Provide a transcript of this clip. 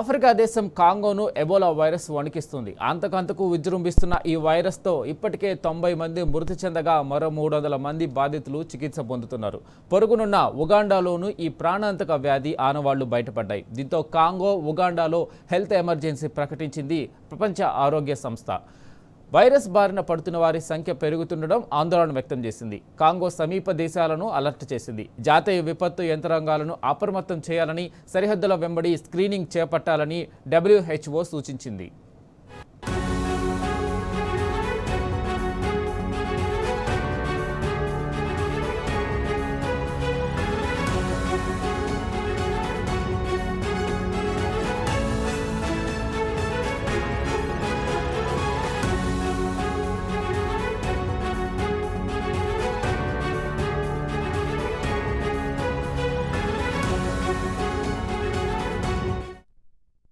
Africa దేశం కాంగోను Ebola virus వణికిస్తుంది. అంతకంతకు విజృంభిస్తున్న ఈ వైరస్తో ఇప్పటికే 90 మంది మృతి చెందగా మరో 300 మంది బాధితులు చికిత్స పొందుతున్నారు. పొరుగునున్న ఉగాండాలోనూ ఈ ప్రాణాంతక వ్యాధి ఆనవాళ్లు బయటపడ్డాయి. దీంతో కాంగో, ఉగాండాలో హెల్త్ ఎమర్జెన్సీ ప్రకటించింది ప్రపంచ ఆరోగ్య సంస్థ. వైరస్ బారిన పడుతున్న వారి సంఖ్య పెరుగుతుండడం ఆందోళన వ్యక్తం చేసింది. కాంగో సమీప దేశాలను అలర్ట్ చేసింది. జాతీయ విపత్తు యంత్రాంగాలను అప్రమత్తం చేయాలని, సరిహద్దుల వెంబడి స్క్రీనింగ్ చేపట్టాలని WHO సూచించింది.